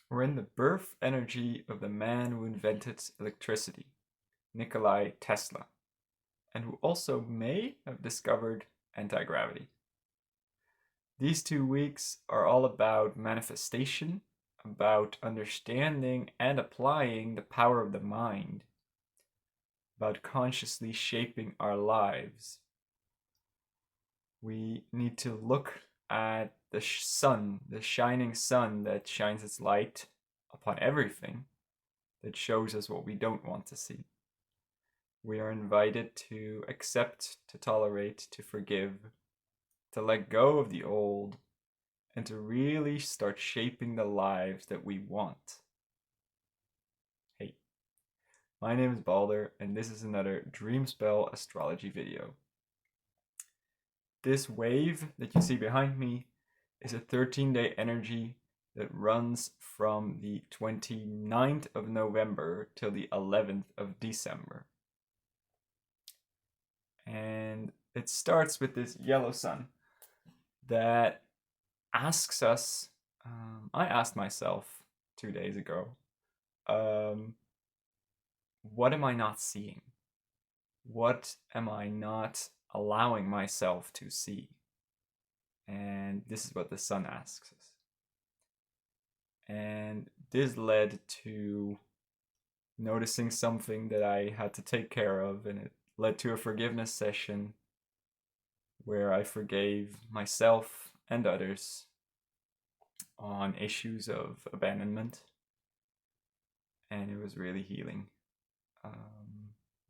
We're in the birth energy of the man who invented electricity, Nikolai Tesla, and who also may have discovered anti-gravity. These 2 weeks are all about manifestation, about understanding and applying the power of the mind, about consciously shaping our lives. We need to look at the sun, the shining sun that shines its light upon everything, that shows us what we don't want to see. We are invited to accept, to tolerate, to forgive, to let go of the old, and to really start shaping the lives that we want. Hey, my name is Balder, and this is another Dreamspell astrology video. This wave that you see behind me is a 13-day energy that runs from the 29th of November till the 11th of December. And it starts with this yellow sun that asks us, I asked myself 2 days ago, what am I not seeing? What am I not allowing myself to see? And this is what the sun asks us. And this led to noticing something that I had to take care of, and it led to a forgiveness session where I forgave myself and others on issues of abandonment, and it was really healing.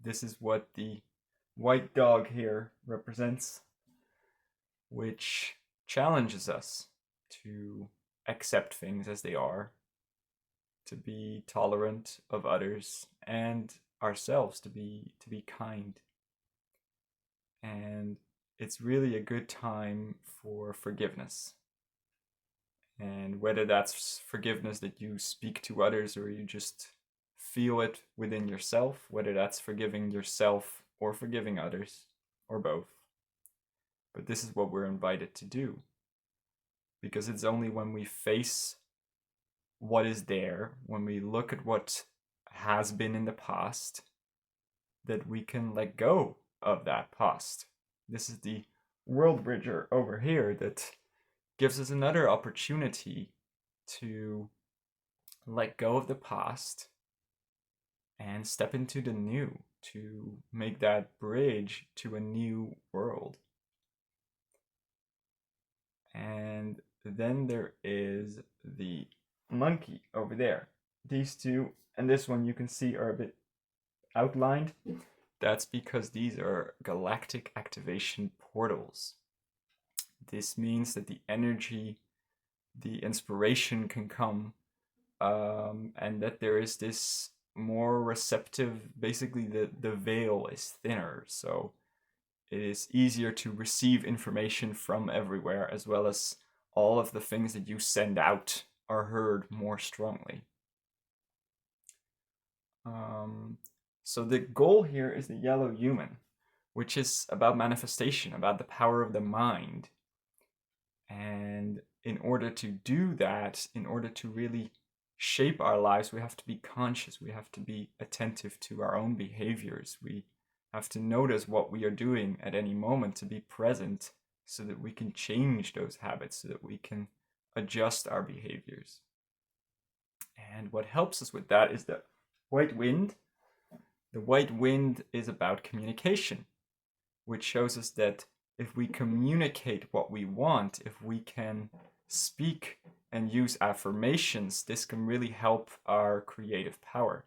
This is what the white dog here represents, which challenges us to accept things as they are, to be tolerant of others and ourselves, to be kind. And it's really a good time for forgiveness. And whether that's forgiveness that you speak to others or you just feel it within yourself, whether that's forgiving yourself or forgiving others, or both. But this is what we're invited to do. Because it's only when we face what is there, when we look at what has been in the past, that we can let go of that past. This is the world bridger over here that gives us another opportunity to let go of the past and step into the new, to make that bridge to a new world. And then there is the monkey over there. These two and this one you can see are a bit outlined. That's because these are galactic activation portals. This means that the energy, the inspiration can come, and that there is this more receptive, basically the veil is thinner, so it is easier to receive information from everywhere, as well as all of the things that you send out are heard more strongly. So the goal here is the yellow human, which is about manifestation, about the power of the mind. And in order to do that, in order to really shape our lives, we have to be conscious. We have to be attentive to our own behaviors. We have to notice what we are doing at any moment, to be present so that we can change those habits, so that we can adjust our behaviors. And what helps us with that is the white wind. The white wind is about communication, which shows us that if we communicate what we want, if we can speak and use affirmations, this can really help our creative power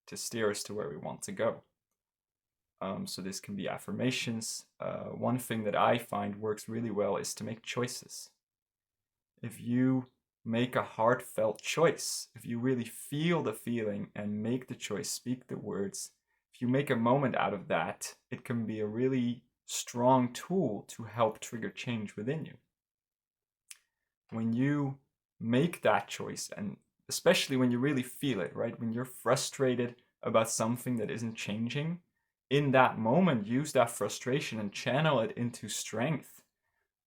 to steer us to where we want to go. So this can be affirmations. One thing that I find works really well is to make choices. If you make a heartfelt choice, if you really feel the feeling and make the choice, speak the words, if you make a moment out of that, it can be a really strong tool to help trigger change within you. When you make that choice, and especially when you really feel it, right? When you're frustrated about something that isn't changing, in that moment, use that frustration and channel it into strength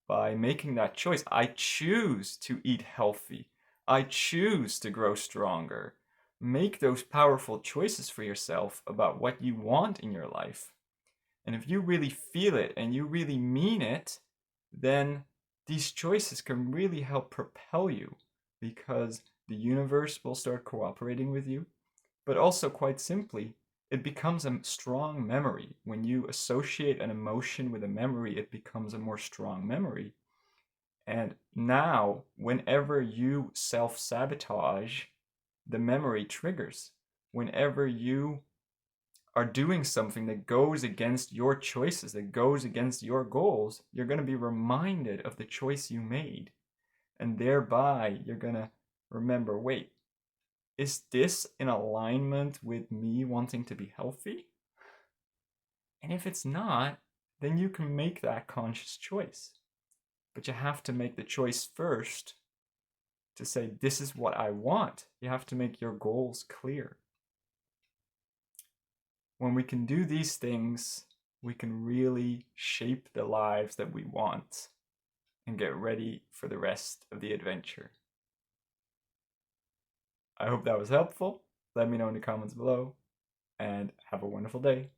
by making that choice. I choose to eat healthy. I choose to grow stronger. Make those powerful choices for yourself about what you want in your life. And if you really feel it and you really mean it, then these choices can really help propel you, because the universe will start cooperating with you. But also, quite simply, it becomes a strong memory. When you associate an emotion with a memory, it becomes a more strong memory. And now, whenever you self sabotage, the memory triggers. Whenever you are doing something that goes against your choices, that goes against your goals, you're going to be reminded of the choice you made. And thereby, you're going to remember, wait, is this in alignment with me wanting to be healthy? And if it's not, then you can make that conscious choice. But you have to make the choice first to say, this is what I want. You have to make your goals clear. When we can do these things, we can really shape the lives that we want and get ready for the rest of the adventure. I hope that was helpful. Let me know in the comments below, and have a wonderful day.